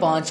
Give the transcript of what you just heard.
5،